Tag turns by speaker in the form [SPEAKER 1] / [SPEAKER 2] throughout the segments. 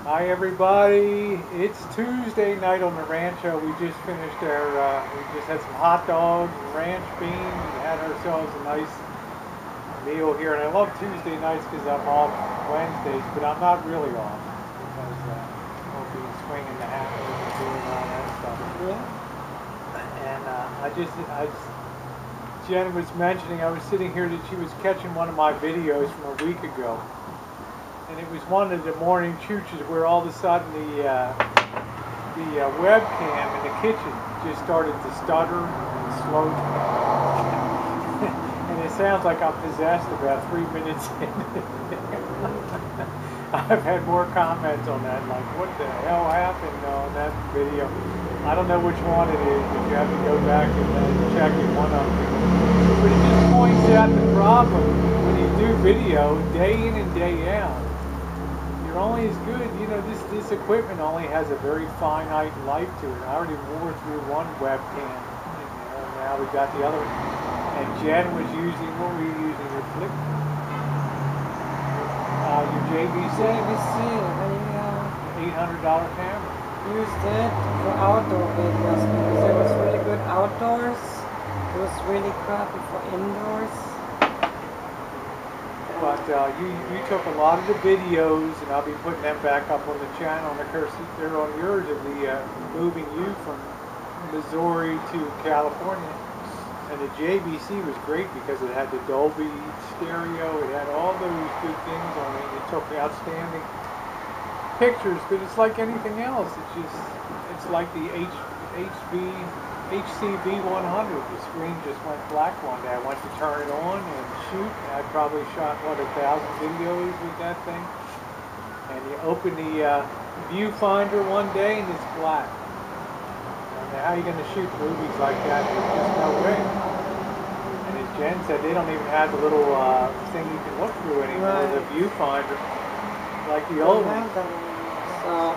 [SPEAKER 1] Hi everybody, it's Tuesday night on the rancho. We just finished we just had some hot dogs and ranch beans and had ourselves a nice meal here. And I love Tuesday nights because I'm off Wednesdays, but I'm not really off because I'll be swinging the hammer and doing all that stuff.
[SPEAKER 2] Yeah.
[SPEAKER 1] And Jen was mentioning, I was sitting here that she was catching one of my videos from a week ago. And it was one of the morning chooches where all of a sudden the webcam in the kitchen just started to stutter and slow down. And it sounds like I'm possessed about 3 minutes in. I've had more comments on that, like what the hell happened on that video. I don't know which one it is, but you have to go back and check it, one of them. But it just points out the problem when you do video day in and day out. You're only as good, you know, this equipment only has a very finite life to it. I already wore through one webcam, and now we got the other one. And Jen was using, what were you using, your flip? Your JVC?
[SPEAKER 2] JVC,
[SPEAKER 1] $800 camera.
[SPEAKER 2] Used it for outdoor videos because it was really good outdoors. It was really crappy for indoors.
[SPEAKER 1] But you took a lot of the videos, and I'll be putting them back up on the channel. And of course, they're on yours of the moving you from Missouri to California. And the JVC was great because it had the Dolby stereo. It had all those good things on it. It took outstanding pictures, but it's like anything else. It's like the HCV 100. The screen just went black one day. I went to turn it on and shoot. I probably shot, what, 1,000 videos with that thing. And you open the viewfinder one day and it's black. And how are you going to shoot movies like that? There's just no way. And as Jen said, they don't even have the little thing you can look through anymore, the viewfinder, like the old one.
[SPEAKER 2] So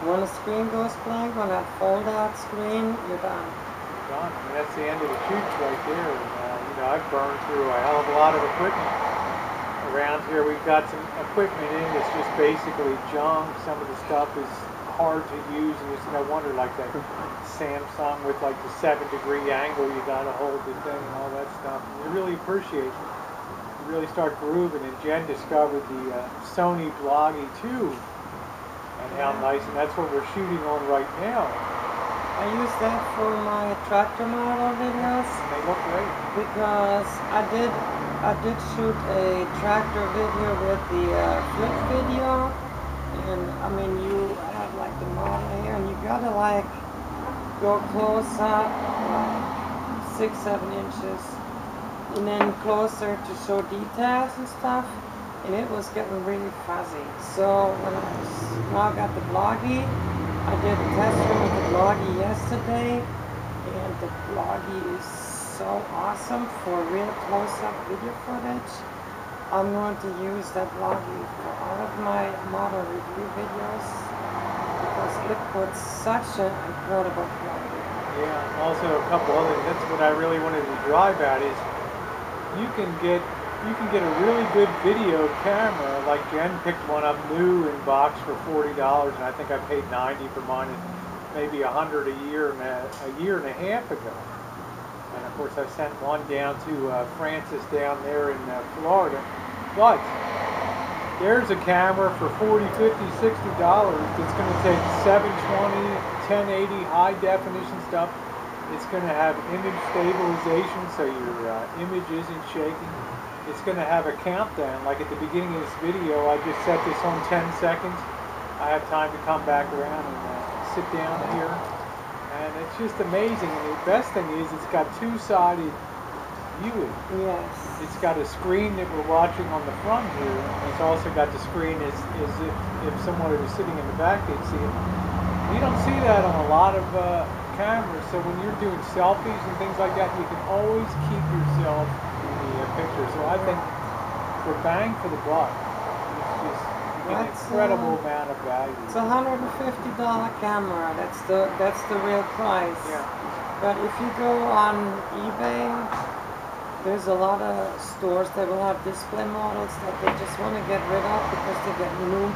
[SPEAKER 2] when the screen goes blank, on that fold-out screen, you're done.
[SPEAKER 1] You're done. I mean, that's the end of the shoots right there. And, you know, I've burned through a hell of a lot of equipment. Around here, we've got some equipment in that's just basically junk. Some of the stuff is hard to use, and it's no wonder, like that Samsung with like the 7-degree angle, you got to hold the thing and all that stuff. And you really appreciate it. You really start grooving. And Jen discovered the Sony Bloggy 2. And how nice, and that's what we're shooting on right now.
[SPEAKER 2] I use that for my tractor model videos.
[SPEAKER 1] And they look great.
[SPEAKER 2] Because I did shoot a tractor video with the flip video. And I mean, you have like the model here, and you gotta like go close up, like 6-7 inches, and then closer to show details and stuff. And it was getting really fuzzy. So when now I got the Bloggy, I did a test run with the Bloggy yesterday, and the Bloggy is so awesome for real close-up video footage. I'm going to use that Bloggy for all of my model review videos because it puts such an incredible quality.
[SPEAKER 1] Yeah, also a couple other, that's what I really wanted to drive at is you can get a really good video camera, like Jen picked one up new in box for $40, and I think I paid $90 for mine, and maybe $100 a year and a half ago. And of course I sent one down to Francis down there in Florida. But there's a camera for $40, $50, $60 that's going to take 720, 1080 high definition stuff. It's going to have image stabilization so your image isn't shaking. It's going to have a countdown. Like at the beginning of this video, I just set this on 10 seconds. I have time to come back around and sit down here. And it's just amazing. And the best thing is it's got two-sided viewing.
[SPEAKER 2] Yes.
[SPEAKER 1] It's got a screen that we're watching on the front here. And it's also got the screen as if someone was sitting in the back, they'd see it. You don't see that on a lot of cameras. So when you're doing selfies and things like that, you can always keep yourself picture. So I think for bang for the buck, it's just an incredible amount of value.
[SPEAKER 2] It's a $150 camera. That's the real price.
[SPEAKER 1] Yeah.
[SPEAKER 2] But if you go on eBay, there's a lot of stores that will have display models that they just want to get rid of because they get new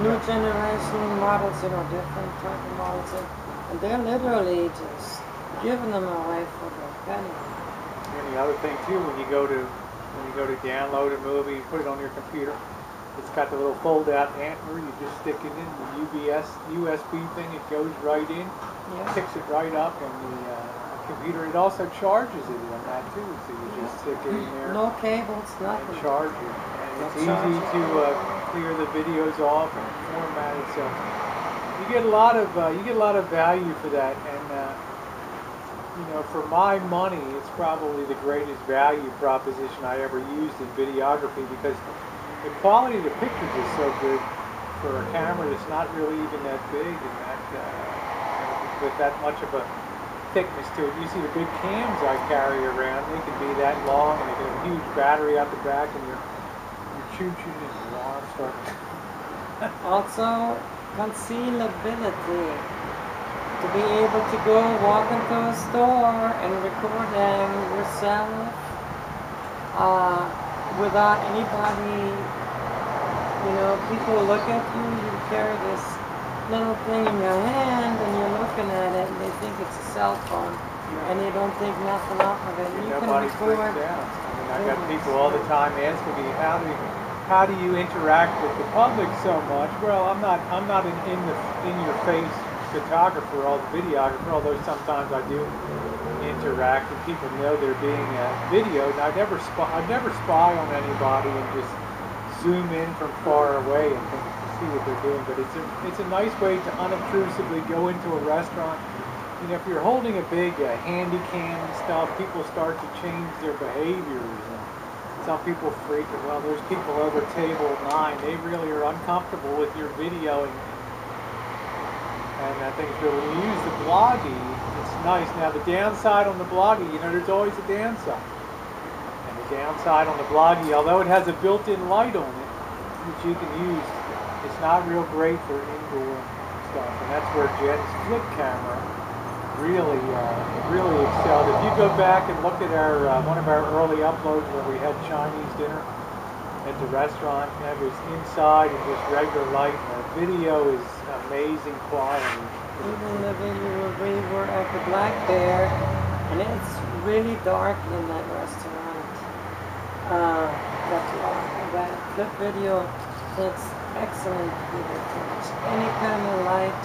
[SPEAKER 2] new generation models, you know, different type of models, and they're literally just giving them away for the penny.
[SPEAKER 1] And the other thing too, when you go to download a movie, you put it on your computer. It's got the little fold-out antler. You just stick it in the USB thing. It goes right in, picks it right up, and the computer. It also charges it on that too. So you just stick it in there.
[SPEAKER 2] No cables, nothing.
[SPEAKER 1] And charge it. And it's easy to clear the videos off and format it. So you get a lot of value for that. And you know, for my money, it's probably the greatest value proposition I ever used in videography, because the quality of the pictures is so good for a camera that's not really even that big and that with that much of a thickness to it. You see the big cams I carry around, they can be that long and they can have a huge battery out the back, and you're choo-choo and your arms starting.
[SPEAKER 2] Also, concealability. To be able to go walk into a store and record them yourself without anybody, you know, people look at you, you carry this little thing in your hand and you're looking at it and they think it's a cell phone and you don't think nothing of it. You
[SPEAKER 1] Nobody
[SPEAKER 2] can record.
[SPEAKER 1] freaks out. I mean, I got people all the time asking me, how do you interact with the public so much? Well, I'm not an in your face photographer or the videographer, although sometimes I do interact and people know they're being videoed. And I never spy on anybody and just zoom in from far away and see what they're doing. But it's a nice way to unobtrusively go into a restaurant. You know, if you're holding a big handy cam and stuff, people start to change their behaviors. And some people freak. Well, there's people over table 9. They really are uncomfortable with your videoing. And I think when you use the bloggy, it's nice. Now the downside on the bloggy, you know, there's always a downside. And the downside on the bloggy, although it has a built-in light on it, which you can use, it's not real great for indoor stuff. And that's where Jenn's flip camera really excelled. If you go back and look at our one of our early uploads where we had Chinese dinner at the restaurant, that was inside and just regular light. And the video is amazing quality.
[SPEAKER 2] Even the video where we were at the Black Bear, and it's really dark in that restaurant. That flip video takes excellent video footage. Any kind of light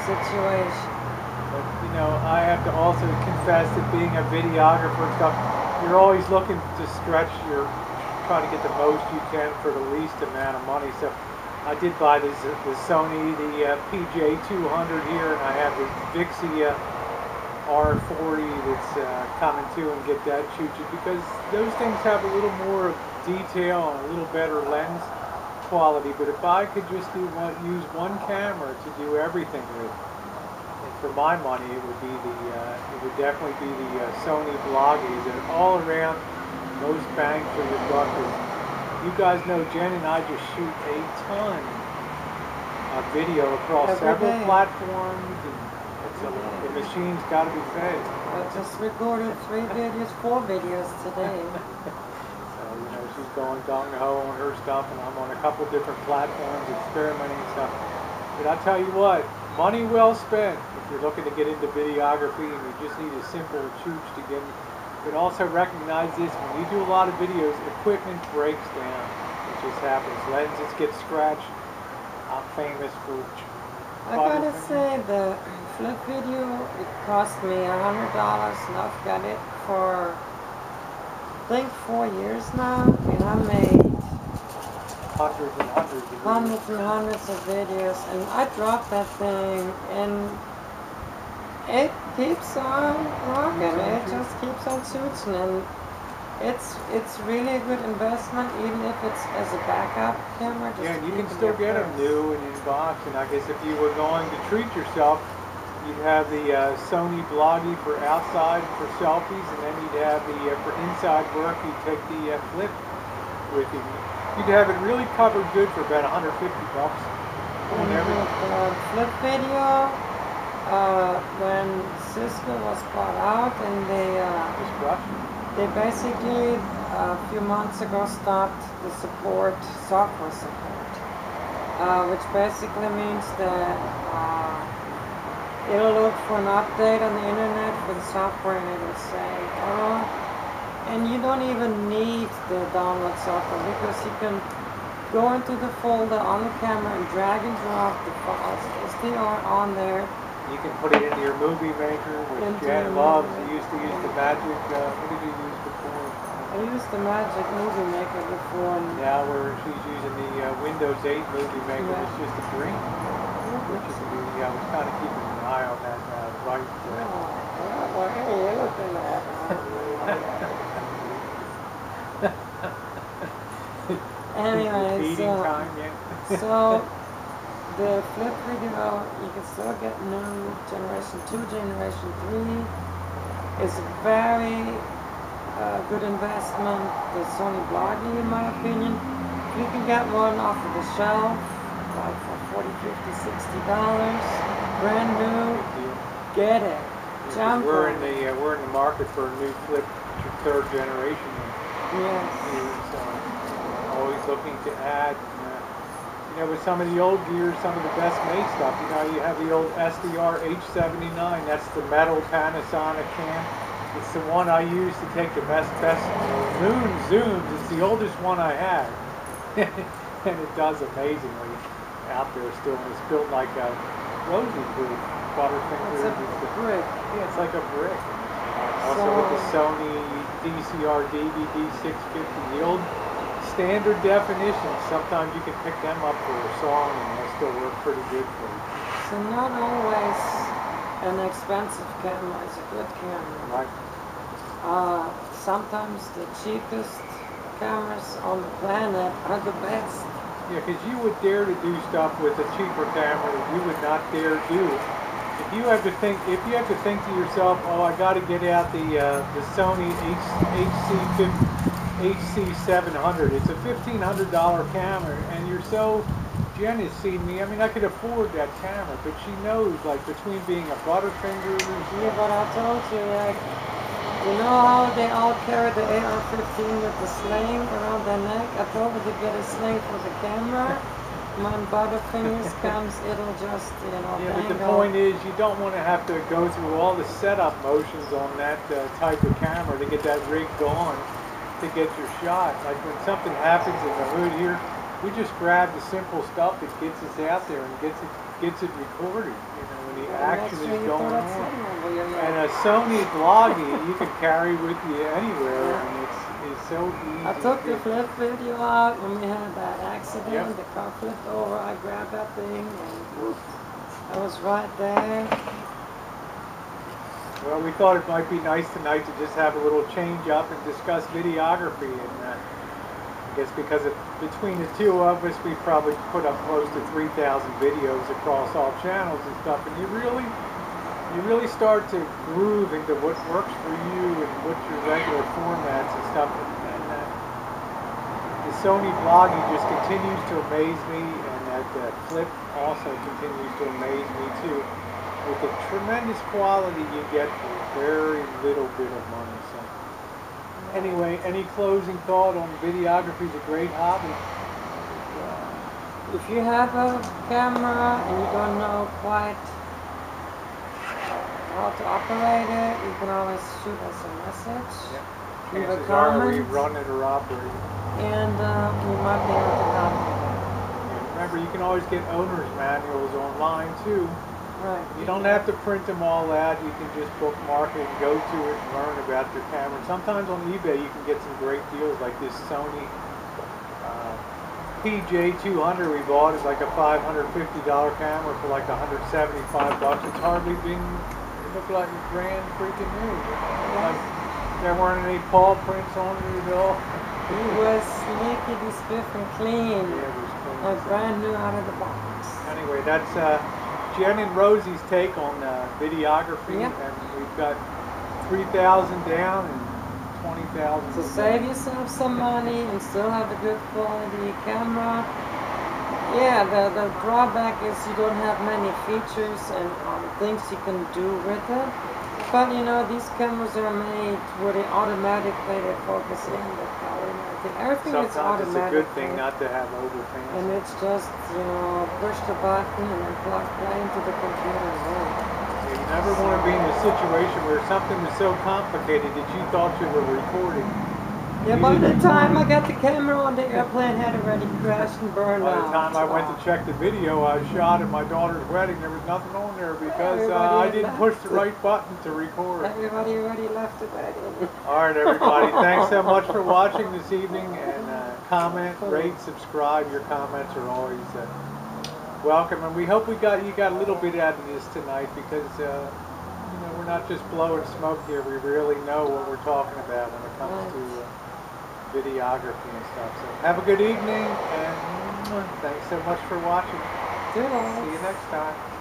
[SPEAKER 2] situation.
[SPEAKER 1] But you know, I have to also confess that being a videographer and stuff, you're always looking to stretch try to get the most you can for the least amount of money. So I did buy the Sony, the PJ200 here, and I have the Vixia R40 that's coming too, and get that choo-choo, because those things have a little more detail and a little better lens quality. But if I could just use one camera to do everything with, and for my money, it would definitely be the Sony Bloggies. And all around, most bang for your buck. You guys know Jen and I just shoot a ton of video across several platforms, and the machine's got to be fed.
[SPEAKER 2] I just recorded 4 videos today.
[SPEAKER 1] So, you know, she's going gung-ho on her stuff, and I'm on a couple different platforms experimenting and stuff. But I tell you what, money well spent if you're looking to get into videography and you just need a simple chooch to get in. But also recognize this, when you do a lot of videos, equipment breaks down. It just happens. Lenses get scratched. I'm famous for...
[SPEAKER 2] I gotta say, the flip video, it cost me $100, and I've got it for, I think, 4 years now, and I made
[SPEAKER 1] hundreds and hundreds
[SPEAKER 2] of videos, and I dropped that thing, and it keeps on rocking. It just keeps on shooting, and it's really a good investment, even if it's as a backup camera.
[SPEAKER 1] Yeah, and you can still get them new and in box. And I guess if you were going to treat yourself, you'd have the Sony Bloggy for outside for selfies, and then you'd have the for inside work. You'd take the flip with you. You'd have it really covered good for about $150 on everything.
[SPEAKER 2] Flip video. When Cisco was bought out, and they basically a few months ago stopped the software support. which basically means that it'll look for an update on the internet for the software and it'll say error. And you don't even need the download software because you can go into the folder on the camera and drag and drop the files as they are on there.
[SPEAKER 1] You can put it into your movie maker, which Jen loves. You used to use the Magic, what did you use before?
[SPEAKER 2] I used the Magic Movie Maker before. And
[SPEAKER 1] now she's using the Windows 8 Movie Maker.
[SPEAKER 2] Yeah.
[SPEAKER 1] It's just a green. Which you can do. Yeah, I was kind of keeping an eye on that right.
[SPEAKER 2] Well, hey, you're looking at Anyway, so the flip video, you can still get new Generation 2, Generation 3. It's a very good investment. The Sony Bloggy, in my opinion. You can get one off of the shelf, like for $40, $50, $60, brand new. Get it.
[SPEAKER 1] Yeah, we're in the market for a new flip third generation.
[SPEAKER 2] Yes.
[SPEAKER 1] Always looking to add. With some of the old gears, some of the best made stuff. You have the old SDR H79. That's the metal Panasonic cam. It's the one I use to take the best moon zooms. It's the oldest one I have, and it does amazingly out there still. And it's built like a Rosie proof Butterfinger.
[SPEAKER 2] It's a brick.
[SPEAKER 1] Yeah, it's like a brick. Also with the Sony DCR DVD 650, the old standard definition. Sometimes you can pick them up for a song and they'll still work pretty good for you.
[SPEAKER 2] So not always an expensive camera is a good camera.
[SPEAKER 1] Right.
[SPEAKER 2] Sometimes the cheapest cameras on the planet are the best.
[SPEAKER 1] Yeah, because you would dare to do stuff with a cheaper camera that you would not dare do. If you have to think to yourself, oh, I got to get out the Sony HC700. It's a $1,500 camera, and you're so. Jen has seen me. I mean, I could afford that camera, but she knows, like, between being a Butterfinger.
[SPEAKER 2] Yeah, but I told you, like, you know how they all carry the AR-15 with the sling around their neck? I told her to get a sling for the camera. When Butterfingers comes, it'll just,
[SPEAKER 1] Yeah, but the point is, you don't want to have to go through all the setup motions on that type of camera to get that rig going to get your shot. Like when something happens in the hood here, we just grab the simple stuff that gets us out there and gets it recorded. When the action is going on. And a Sony Bloggy you can carry with you anywhere, and it's so easy.
[SPEAKER 2] I took the flip video out when we had that accident.
[SPEAKER 1] Yep.
[SPEAKER 2] The car flipped over. I grabbed that thing, and I was right there.
[SPEAKER 1] Well, we thought it might be nice tonight to just have a little change up and discuss videography. And I guess because between the two of us, we probably put up close to 3,000 videos across all channels and stuff. And you really start to groove into what works for you and what's your regular formats and stuff. And the Sony Bloggy just continues to amaze me, and that flip also continues to amaze me too. With the tremendous quality you get for very little bit of money. So anyway, any closing thought on videography is a great hobby?
[SPEAKER 2] If you have a camera and you don't know quite how to operate it, you can always shoot us a message.
[SPEAKER 1] Yep.
[SPEAKER 2] Leave a
[SPEAKER 1] Chances are we
[SPEAKER 2] comment.
[SPEAKER 1] run it or operate it.
[SPEAKER 2] And we might be able to help you.
[SPEAKER 1] Remember, you can always get owner's manuals online too.
[SPEAKER 2] Right.
[SPEAKER 1] You don't have to print them all out. You can just bookmark it and go to it and learn about your camera. Sometimes on eBay you can get some great deals, like this Sony PJ200 we bought is like a $550 camera for like $175. It's hardly been. It looked like a brand freaking new. Like there weren't any paw prints on it at all.
[SPEAKER 2] It was lickety spiff and clean.
[SPEAKER 1] Yeah, it was clean.
[SPEAKER 2] Like brand new out of the box.
[SPEAKER 1] Anyway, that's Jen and Rosie's take on videography,
[SPEAKER 2] Yep.
[SPEAKER 1] and we've got 3,000 down and 20,000.
[SPEAKER 2] So save yourself some money and still have a good quality camera. Yeah, the drawback is you don't have many features and things you can do with it. but you know, these cameras are made where they automatically they focus in the color and everything. Everything is
[SPEAKER 1] Sometimes it's a
[SPEAKER 2] automatic.
[SPEAKER 1] good thing not to have overfans.
[SPEAKER 2] And it's just, you know, push the button and then play into the computer and boom.
[SPEAKER 1] You never want to be in a situation where something was so complicated that you thought you were recording.
[SPEAKER 2] Yeah, by the time I got the camera on, the airplane had already crashed and burned out.
[SPEAKER 1] By the time I went to check the video I shot at my daughter's wedding, there was nothing on there because I didn't push the right button to record.
[SPEAKER 2] Everybody already left the wedding.
[SPEAKER 1] Alright everybody, thanks so much for watching this evening, and comment, rate, subscribe. Your comments are always welcome, and we hope you got a little bit out of this tonight, because you know, we're not just blowing smoke here. We really know what we're talking about when it comes to videography and stuff. So have a good evening, and thanks so much for watching. See you next time.